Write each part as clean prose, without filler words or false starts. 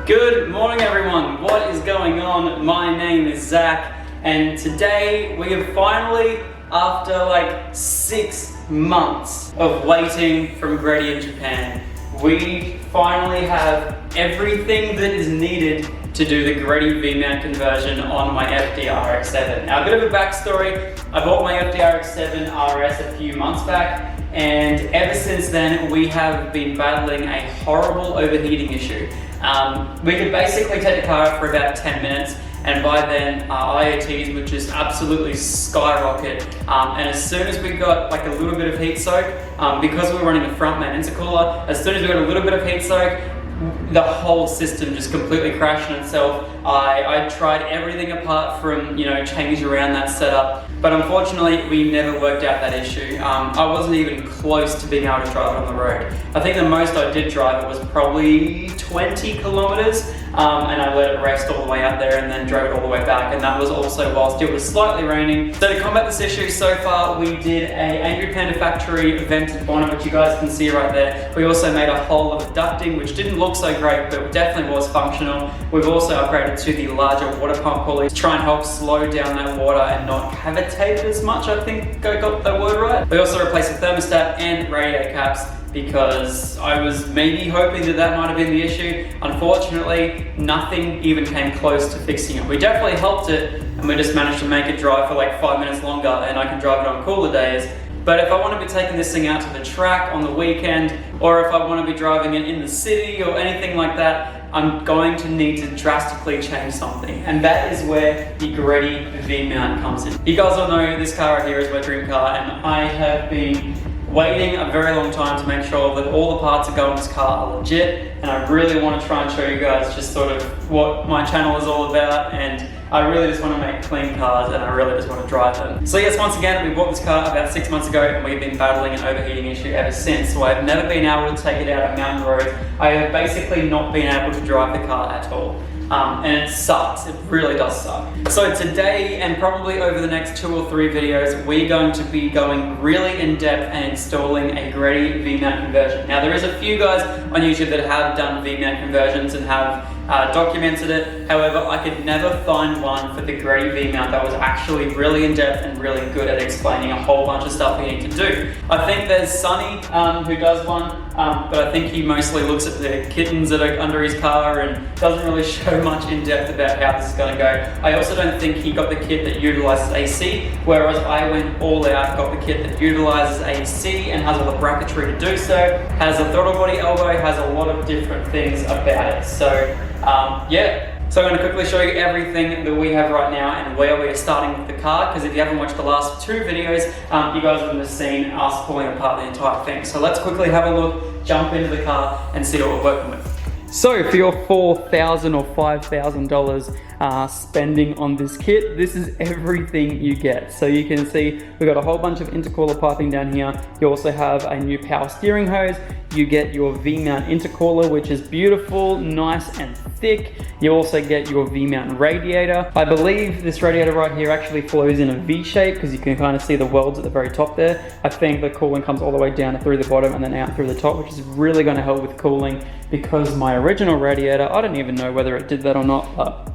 Good morning everyone, what is going on? My name is Zach and today we have finally, after like 6 months of waiting from Greddy in Japan, we finally have everything that is needed to do the Greddy V Mount conversion on my FD RX7. Now a bit of a backstory, I bought my FD RX7 RS a few months back, and ever since then we have been battling a horrible overheating issue. We could basically take the car out for about 10 minutes, and by then our IoTs would just absolutely skyrocket. And as soon as we got like a little bit of heat soak, because we were running a front main intercooler, as soon as we got a little bit of heat soak, the whole system just completely crashed on itself. I tried everything apart from, change around that setup, but unfortunately we never worked out that issue. I wasn't even close to being able to drive it on the road. I think the most I did drive it was probably 20 kilometers, and I let it rest all the way out there and then drove it all the way back, and that was also whilst it was slightly raining. So to combat this issue, so far we did a Angry Panda Factory vented bonnet, which you guys can see right there. We also made a whole lot of ducting, which didn't look so great, but definitely was functional. We've also upgraded to the larger water pump pulley to try and help slow down that water and not cavitate it as much, I think I got that word right. We also replaced the thermostat and radiator caps because I was maybe hoping that that might have been the issue. Unfortunately, nothing even came close to fixing it. We definitely helped it, and we just managed to make it drive for like 5 minutes longer, and I can drive it on cooler days. But if I want to be taking this thing out to the track on the weekend, or if I want to be driving it in the city or anything like that, I'm going to need to drastically change something. And that is where the Greddy V Mount comes in. You guys all know this car right here is my dream car, and I have been waiting a very long time to make sure that all the parts that go in this car are legit, and I really want to try and show you guys just sort of what my channel is all about, and I really just want to make clean cars and I really just want to drive them. So yes, once again, we bought this car about 6 months ago and we've been battling an overheating issue ever since. So I've never been able to take it out on mountain roads. I have basically not been able to drive the car at all. And it sucks, it really does suck. So today, and probably over the next 2 or 3 videos, we're going to be going really in depth and installing a Greddy V Mount conversion. Now there is a few guys on YouTube that have done V Mount conversions and have documented it. However, I could never find one for the Greddy V Mount that was actually really in depth and really good at explaining a whole bunch of stuff you need to do. I think there's Sonny who does one, but I think he mostly looks at the kittens that are under his car and doesn't really show much in depth about how this is going to go. I also don't think he got the kit that utilizes AC, whereas I went all out, got the kit that utilizes AC and has all the bracketry to do so, has a throttle body elbow, has a lot of different things about it. So yeah, so I'm going to quickly show you everything that we have right now and where we are starting with the car, because if you haven't watched the last 2 videos, you guys wouldn't have seen us pulling apart the entire thing. So let's quickly have a look, jump into the car and see what we're working with. So for your $4,000 or $5,000 spending on this kit, this is everything you get. So you can see we've got a whole bunch of intercooler piping down here. You also have a new power steering hose. You get your V-mount intercooler, which is beautiful, nice and thick. You also get your V-mount radiator. I believe this radiator right here actually flows in a V shape because you can kind of see the welds at the very top there. I think the cooling comes all the way down through the bottom and then out through the top, which is really going to help with cooling, because my original radiator, I don't even know whether it did that or not, but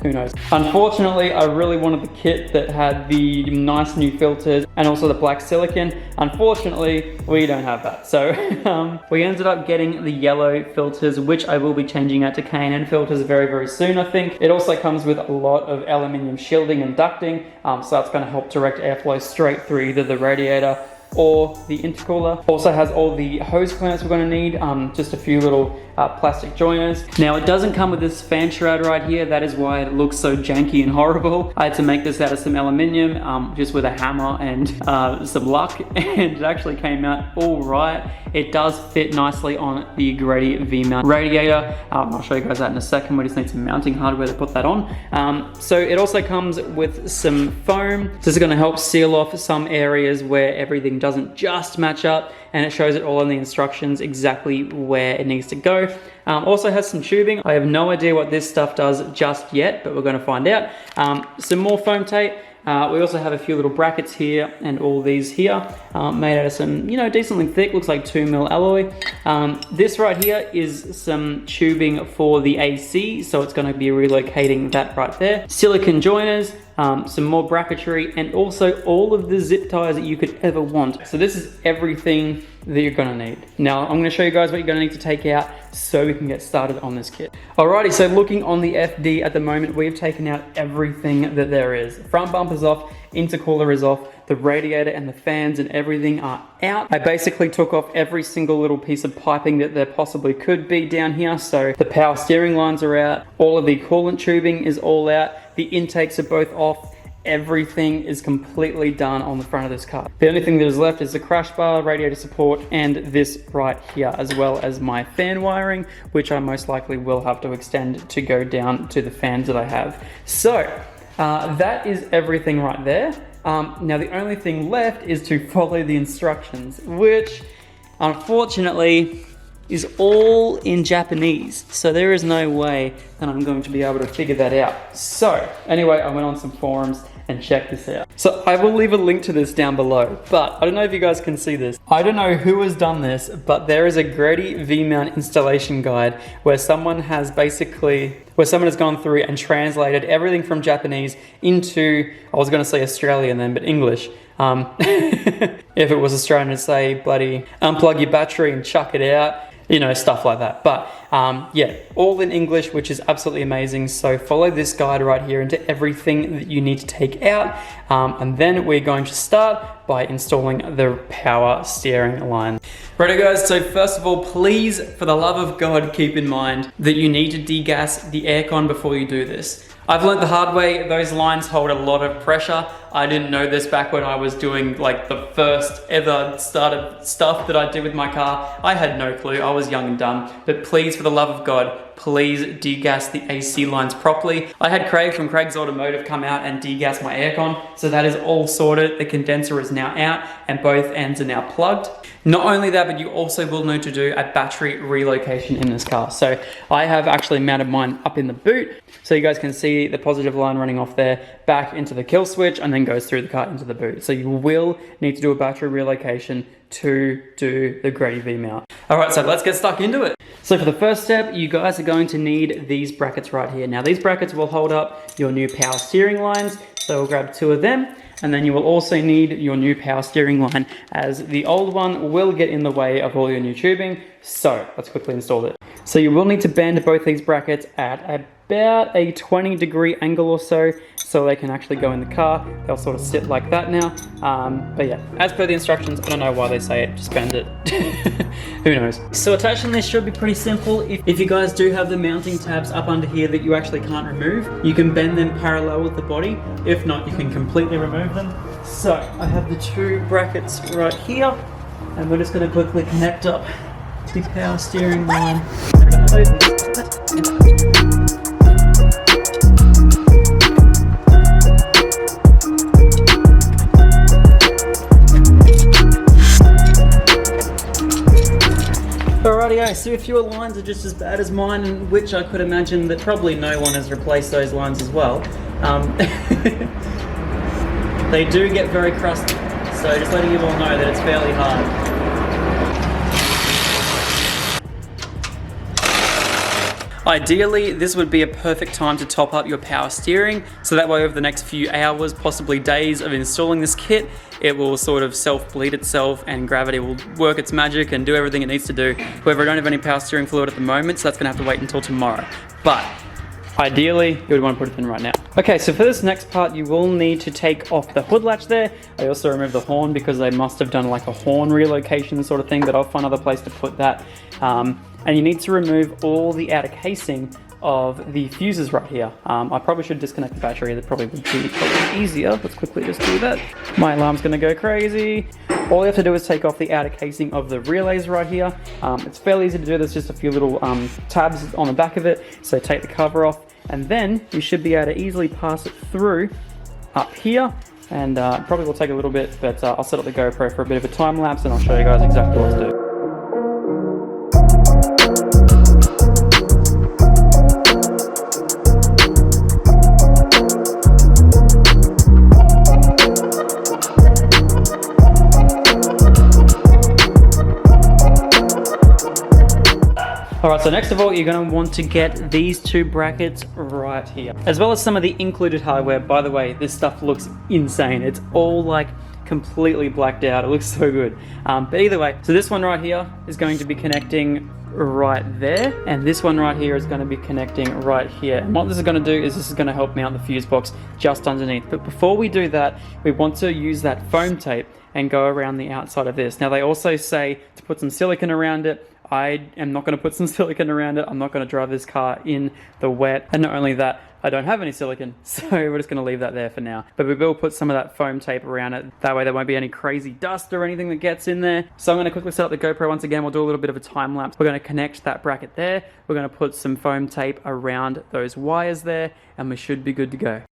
who knows. Unfortunately, I really wanted the kit that had the nice new filters and also the black silicon. Unfortunately, we don't have that. So we ended up getting the yellow filters, which I will be changing out to K&N filters very, very soon, I think. It also comes with a lot of aluminium shielding and ducting, so that's going to help direct airflow straight through either the radiator or the intercooler. Also has all the hose clamps we're going to need, just a few little plastic joiners. Now it doesn't come with this fan shroud right here, that is why it looks so janky and horrible. I had to make this out of some aluminium, just with a hammer and some luck, and it actually came out all right. It does fit nicely on the Greddy V Mount radiator. I'll show you guys that in a second. We just need some mounting hardware to put that on. So it also comes with some foam. This is going to help seal off some areas where everything doesn't just match up, and it shows it all in the instructions exactly where it needs to go. Also has some tubing. I have no idea what this stuff does just yet, but we're going to find out. Some more foam tape. We also have a few little brackets here and all these here made out of some, decently thick, looks like 2mm alloy. This right here is some tubing for the AC, so it's going to be relocating that right there. Silicone joiners, some more bracketry, and also all of the zip ties that you could ever want. So this is everything that you're gonna need. Now, I'm gonna show you guys what you're gonna need to take out so we can get started on this kit. Alrighty, so looking on the FD at the moment, we've taken out everything that there is. Front bumper's off, intercooler is off, the radiator and the fans and everything are out. I basically took off every single little piece of piping that there possibly could be down here. So the power steering lines are out, all of the coolant tubing is all out, the intakes are both off, everything is completely done on the front of this car. The only thing that is left is the crash bar, radiator support, and this right here, as well as my fan wiring, which I most likely will have to extend to go down to the fans that I have. So that is everything right there. Now the only thing left is to follow the instructions, which unfortunately is all in Japanese. So there is no way that I'm going to be able to figure that out. So anyway, I went on some forums and checked this out. So I will leave a link to this down below, but I don't know if you guys can see this. I don't know who has done this, but there is a Greddy V Mount installation guide where someone has gone through and translated everything from Japanese into, I was gonna say Australian then, but English. If it was Australian, it'd say bloody unplug your battery and chuck it out. Stuff like that. But yeah, all in English, which is absolutely amazing. So follow this guide right here into everything that you need to take out. And then we're going to start by installing the power steering line. Righto guys, so first of all, please, for the love of God, keep in mind that you need to degas the aircon before you do this. I've learned the hard way, those lines hold a lot of pressure. I didn't know this back when I was doing like the first ever started stuff that I did with my car. I had no clue, I was young and dumb. But please, for the love of God, please degas the AC lines properly. I had Craig from Craig's Automotive come out and degas my aircon, so that is all sorted. The condenser is now out and both ends are now plugged. Not only that, but you also will need to do a battery relocation in this car. So I have actually mounted mine up in the boot, so you guys can see the positive line running off there, back into the kill switch, and then goes through the car into the boot. So you will need to do a battery relocation to do the Greddy V Mount. All right, so let's get stuck into it. So for the first step, you guys are going to need these brackets right here. Now these brackets will hold up your new power steering lines, so we'll grab 2 of them. And then you will also need your new power steering line, as the old one will get in the way of all your new tubing. So let's quickly install it. So you will need to bend both these brackets at about a 20-degree angle or so they can actually go in the car. They'll sort of sit like that now. But yeah, as per the instructions, I don't know why they say it, just bend it. Who knows? So attaching this should be pretty simple. If you guys do have the mounting tabs up under here that you actually can't remove, you can bend them parallel with the body. If not, you can completely remove them. So I have the 2 brackets right here, and we're just going to quickly connect up the power steering line. Alrighty, so if your lines are just as bad as mine, in which I could imagine that probably no one has replaced those lines as well, they do get very crusty, so just letting you all know that it's fairly hard. Ideally, this would be a perfect time to top up your power steering, so that way over the next few hours, possibly days of installing this kit, it will sort of self-bleed itself and gravity will work its magic and do everything it needs to do. However, I don't have any power steering fluid at the moment, so that's gonna have to wait until tomorrow. But ideally, you would want to put it in right now. Okay, so for this next part, you will need to take off the hood latch there. I also removed the horn because they must have done like a horn relocation sort of thing, but I'll find another place to put that. And you need to remove all the outer casing of the fuses right here. I probably should disconnect the battery. That probably would be easier. Let's quickly just do that. My alarm's gonna go crazy. All you have to do is take off the outer casing of the relays right here. It's fairly easy to do. There's just a few little tabs on the back of it. So take the cover off, and then you should be able to easily pass it through up here. And probably will take a little bit, but I'll set up the GoPro for a bit of a time lapse and I'll show you guys exactly what to do. Alright, so next of all, you're going to want to get these two brackets right here, as well as some of the included hardware. By the way, this stuff looks insane. It's all like completely blacked out. It looks so good. But either way, so this one right here is going to be connecting right there, and this one right here is going to be connecting right here. And what this is going to do is this is going to help mount the fuse box just underneath. But before we do that, we want to use that foam tape and go around the outside of this. Now they also say to put some silicone around it. I am not going to put some silicone around it. I'm not going to drive this car in the wet. And not only that, I don't have any silicone, so we're just going to leave that there for now. But we will put some of that foam tape around it. That way there won't be any crazy dust or anything that gets in there. So I'm going to quickly set up the GoPro once again. We'll do a little bit of a time lapse. We're going to connect that bracket there. We're going to put some foam tape around those wires there, and we should be good to go.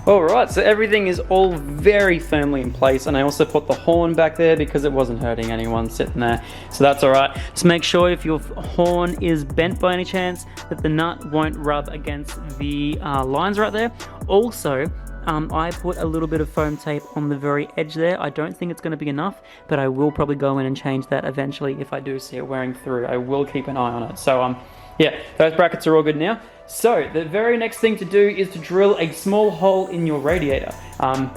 Alright, so everything is all very firmly in place, and I also put the horn back there because it wasn't hurting anyone sitting there, so that's alright. Just make sure if your horn is bent by any chance that the nut won't rub against the lines right there. Also, I put a little bit of foam tape on the very edge there. I don't think it's going to be enough, but I will probably go in and change that eventually if I do see it wearing through. I will keep an eye on it. So yeah, those brackets are all good now. So the very next thing to do is to drill a small hole in your radiator.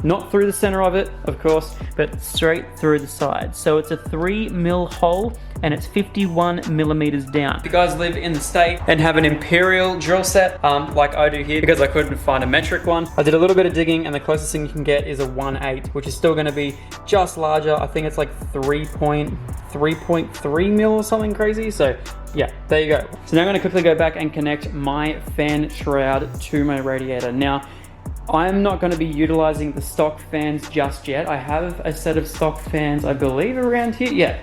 Not through the center of it, of course, but straight through the side. So it's a 3mm hole, and it's 51 millimeters down. If you guys live in the state and have an imperial drill set, like I do here, because I couldn't find a metric one, I did a little bit of digging, and the closest thing you can get is a 1/8, which is still gonna be just larger. I think it's like 3.3 mil or something crazy. So yeah, there you go. So now I'm gonna quickly go back and connect my fan shroud to my radiator. Now, I'm not going to be utilizing the stock fans just yet. I have a set of stock fans, I believe, around here. Yeah.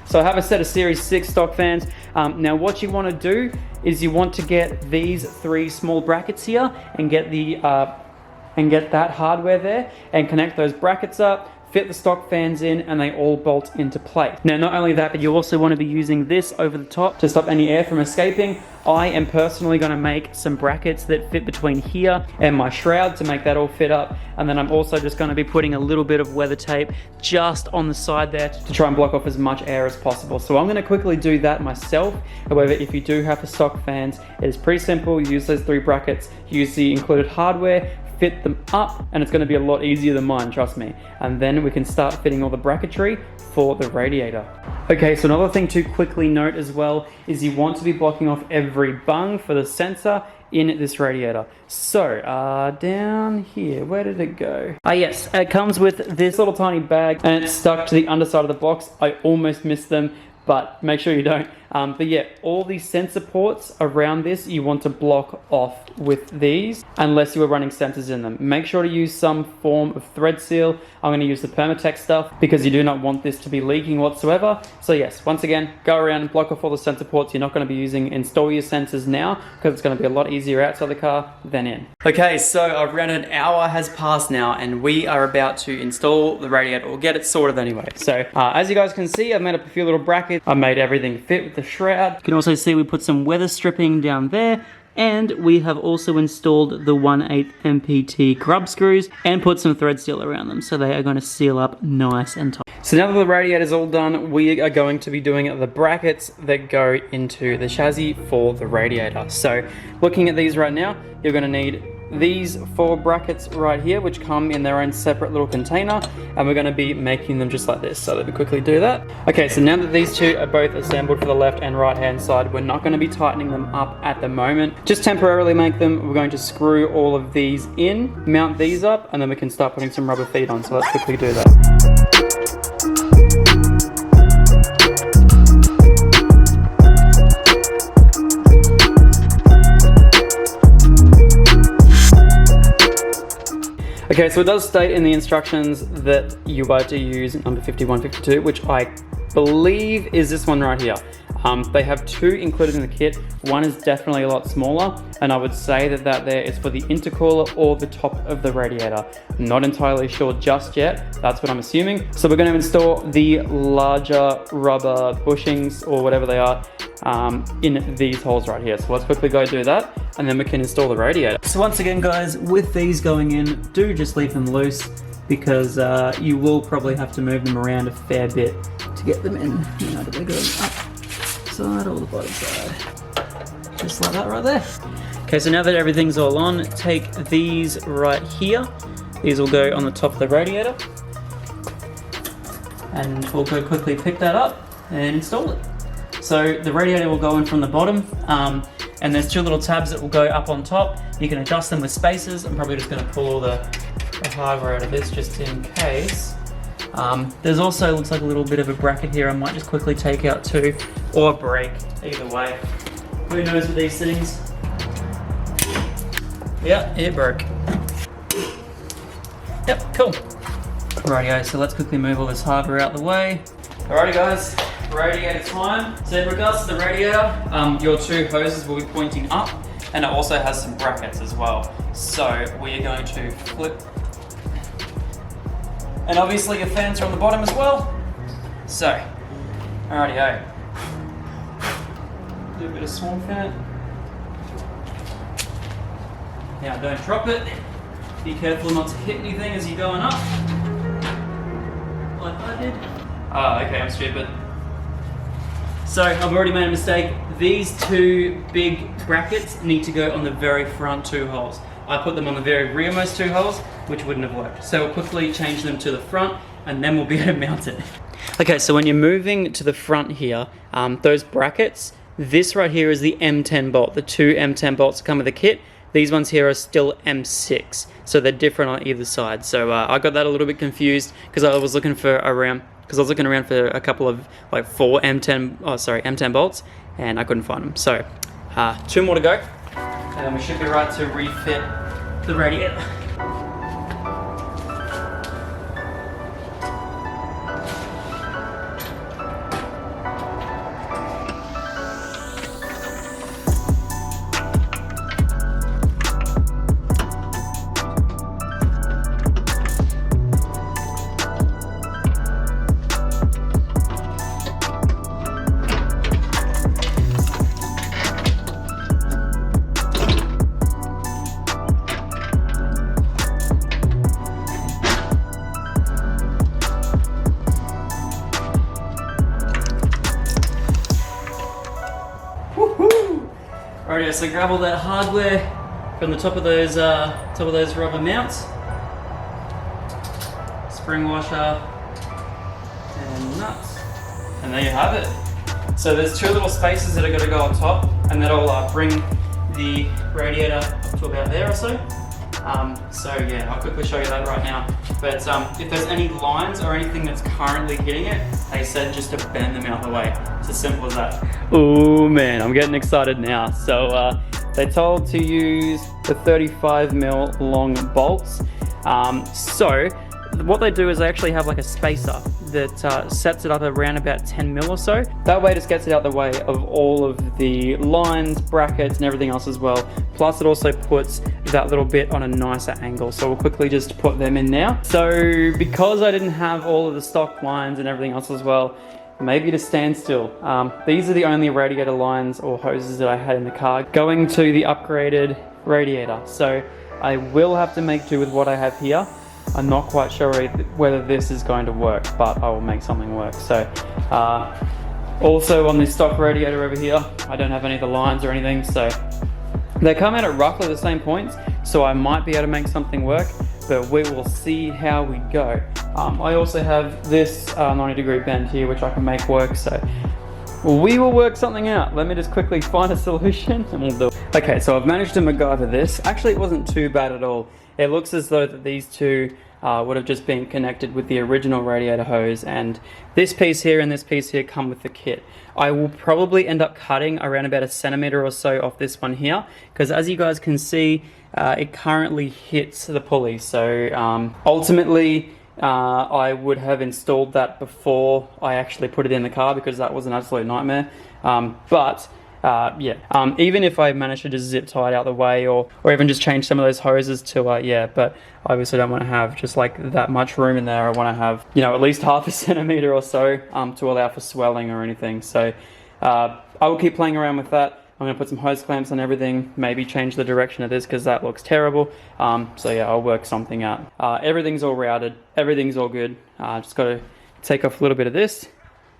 So I have a set of Series 6 stock fans. Now what you want to do is you want to get these 3 small brackets here and get that hardware there and connect those brackets up, fit the stock fans in, and they all bolt into place. Now, not only that, but you also want to be using this over the top to stop any air from escaping. I am personally going to make some brackets that fit between here and my shroud to make that all fit up. And then I'm also just going to be putting a little bit of weather tape just on the side there to try and block off as much air as possible. So I'm going to quickly do that myself. However, if you do have the stock fans, it is pretty simple. Use those 3 brackets, use the included hardware, fit them up, and it's going to be a lot easier than mine, trust me. And then we can start fitting all the bracketry for the radiator. Okay, so another thing to quickly note as well is you want to be blocking off every bung for the sensor in this radiator. So down here, where did it go? Yes, it comes with this little tiny bag, and it's stuck to the underside of the box. I almost missed them, but make sure you don't. But yeah, all these sensor ports around this, you want to block off with these unless you are running sensors in them. Make sure to use some form of thread seal. I'm going to use the Permatex stuff because you do not want this to be leaking whatsoever. So yes, once again, go around and block off all the sensor ports you're not going to be using. Install your sensors now because it's going to be a lot easier outside the car than in. Okay, so around an hour has passed now and we are about to install the radiator, or get it sorted anyway. So as you guys can see, I've made up a few little brackets. I've made everything fit with the shroud. You can also see we put some weather stripping down there, and we have also installed the 1/8 MPT grub screws and put some thread seal around them, so they are going to seal up nice and tight. So now that the radiator is all done, we are going to be doing the brackets that go into the chassis for the radiator. So looking at these right now, you're going to need these 4 brackets right here, which come in their own separate little container, and we're going to be making them just like this. So let me quickly do that. Okay, so now that these 2 are both assembled for the left and right hand side, we're not going to be tightening them up at the moment. Just temporarily make them. We're going to screw all of these in, mount these up, and then we can start putting some rubber feet on. So let's quickly do that. Okay, so it does state in the instructions that you are to use number 5152, which I believe is this one right here. They have two included in the kit. One is definitely a lot smaller, and I would say that that there is for the intercooler or the top of the radiator. I'm not entirely sure just yet. That's what I'm assuming. So we're going to install the larger rubber bushings or whatever they are in these holes right here. So let's quickly go do that, and then we can install the radiator. So once again, guys, with these going in, do just leave them loose, because you will probably have to move them around a fair bit to get them in. You know, they go up side or the bottom side, just like that right there. Okay, so now that everything's all on, take these right here. These will go on the top of the radiator, and we'll go quickly pick that up and install it. So the radiator will go in from the bottom, and there's two little tabs that will go up on top. You can adjust them with spacers. I'm probably just going to pull all the hardware out of this just in case. There's also, looks like a little bit of a bracket here. I might just quickly take out too, or break, either way. Who knows with these things? Yeah, it broke. Yep, cool. Rightio, so let's quickly move all this hardware out the way. Alrighty guys, radiator time. So in regards to the radiator, your two hoses will be pointing up, and it also has some brackets as well. So we are going to flip. And obviously your fans are on the bottom as well. So, alrighty-o. Do a bit of swarm fan. Now don't drop it. Be careful not to hit anything as you're going up. Like I did. Oh, okay, I'm stupid. So, I've already made a mistake. These two big brackets need to go on the very front two holes. I put them on the very rearmost two holes, which wouldn't have worked. So we'll quickly change them to the front, and then we'll be able to mount it. Okay, so when you're moving to the front here, those brackets, this right here is the M10 bolt. The two M10 bolts that come with the kit. These ones here are still M6, so they're different on either side. So I got that a little bit confused because I was looking for around for a couple of like four M10 bolts, and I couldn't find them. So two more to go. And then we should be right to refit the radiator. Alright, so grab all that hardware from the top of those rubber mounts, spring washer, and nuts, and there you have it. So there's two little spaces that are going to go on top, and that'll bring the radiator up to about there or so. So yeah, I'll quickly show you that right now. But if there's any lines or anything that's currently hitting it, they said just to bend them out of the way. It's as simple as that. Oh man, I'm getting excited now. So they told to use the 35mm long bolts. So what they do is they actually have like a spacer that sets it up around about 10mm or so. That way it just gets it out the way of all of the lines, brackets, and everything else as well. Plus it also puts that little bit on a nicer angle. So we'll quickly just put them in now. So because I didn't have all of the stock lines and everything else as well, maybe to stand still. These are the only radiator lines or hoses that I had in the car going to the upgraded radiator. So I will have to make do with what I have here. I'm not quite sure whether this is going to work, but I will make something work. So also on this stock radiator over here, I don't have any of the lines or anything, so they come out at roughly the same points, so I might be able to make something work, but we will see how we go. I also have this 90-degree bend here, which I can make work, so we will work something out. Let me just quickly find a solution and we'll do it. Okay, so I've managed to MacGyver this. Actually, it wasn't too bad at all. It looks as though that these two would have just been connected with the original radiator hose, and this piece here and this piece here come with the kit. I will probably end up cutting around about 1 centimeter or so off this one here, because as you guys can see, it currently hits the pulley. So ultimately, I would have installed that before I actually put it in the car, because that was an absolute nightmare. Even if I managed to just zip tie it out the way, or even just change some of those hoses to, but I obviously don't want to have just like that much room in there. I want to have, you know, at least half a centimeter or so to allow for swelling or anything. So I will keep playing around with that. I'm going to put some hose clamps on everything, maybe change the direction of this because that looks terrible. So yeah, I'll work something out. Everything's all routed, everything's all good. Just got to take off a little bit of this,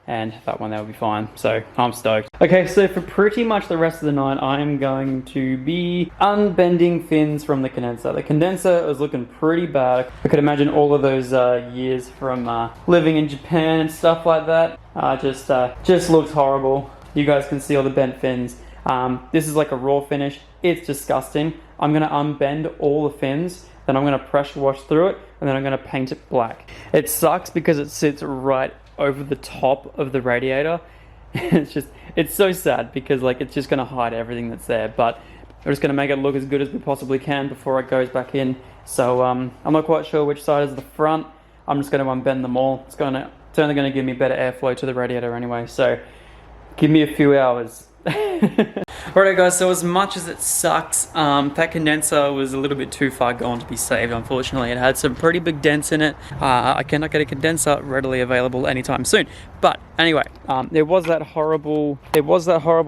and that one there will be fine. So I'm stoked. Okay, so for pretty much the rest of the night, I'm going to be unbending fins from the condenser. The condenser was looking pretty bad. I could imagine all of those years from living in Japan and stuff like that. Just looks horrible. You guys can see all the bent fins. This is like a raw finish. It's disgusting. I'm gonna unbend all the fins, then I'm gonna pressure wash through it, and then I'm gonna paint it black. It sucks because it sits right over the top of the radiator. It's so sad because like it's just gonna hide everything that's there, but we're just gonna make it look as good as we possibly can before it goes back in. So I'm not quite sure which side is the front. I'm just gonna unbend them all. It's only gonna give me better airflow to the radiator anyway, so give me a few hours. Alright guys, so as much as it sucks, that condenser was a little bit too far gone to be saved, unfortunately. It had some pretty big dents in it. I cannot get a condenser readily available anytime soon. But anyway, there was that horrible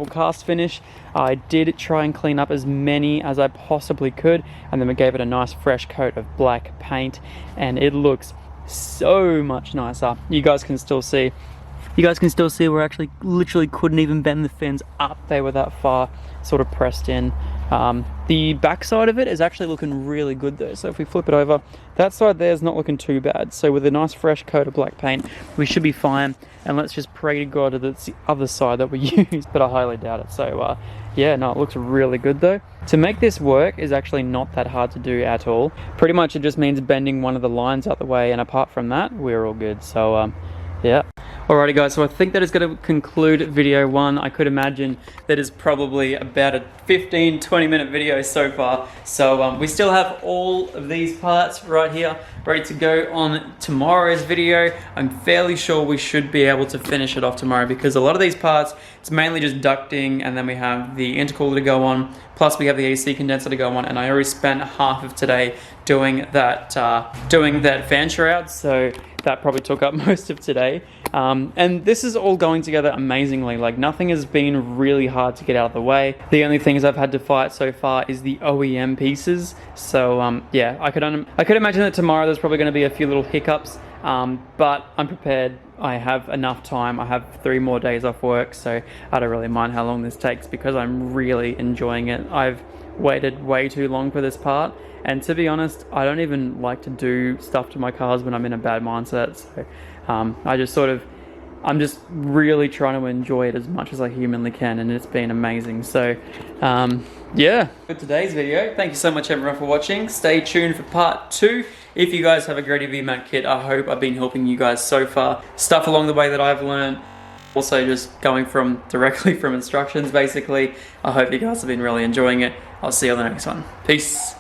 cast finish. I did try and clean up as many as I possibly could, and then we gave it a nice fresh coat of black paint, and it looks so much nicer. You guys can still see we're actually literally couldn't even bend the fins up. They were that far sort of pressed in. The back side of it is actually looking really good though. So if we flip it over, that side there is not looking too bad. So with a nice fresh coat of black paint, we should be fine. And let's just pray to God that it's the other side that we used, but I highly doubt it. So yeah, no, it looks really good though. To make this work is actually not that hard to do at all. Pretty much it just means bending one of the lines out the way, and apart from that, we're all good. So yeah. Alrighty guys, so I think that is going to conclude video 1. I could imagine that is probably about a 15-20 minute video so far. So we still have all of these parts right here ready to go on tomorrow's video. I'm fairly sure we should be able to finish it off tomorrow, because a lot of these parts, it's mainly just ducting, and then we have the intercooler to go on, plus we have the AC condenser to go on, and I already spent half of today doing that fan shroud, so that probably took up most of today. And this is all going together amazingly. Like, nothing has been really hard to get out of the way. The only things I've had to fight so far is the OEM pieces. So yeah, I could imagine that tomorrow there's probably going to be a few little hiccups, but I'm prepared. I have enough time. I have 3 more days off work, so I don't really mind how long this takes because I'm really enjoying it. I've waited way too long for this part, and to be honest, I don't even like to do stuff to my cars when I'm in a bad mindset. So I'm just really trying to enjoy it as much as I humanly can, and it's been amazing. So yeah, for today's video, thank you so much everyone for watching. Stay tuned for part 2. If you guys have a Greddy V Mount kit, I hope I've been helping you guys so far. Stuff along the way that I've learned, also just going directly from instructions basically. I hope you guys have been really enjoying it. I'll see you on the next one. Peace.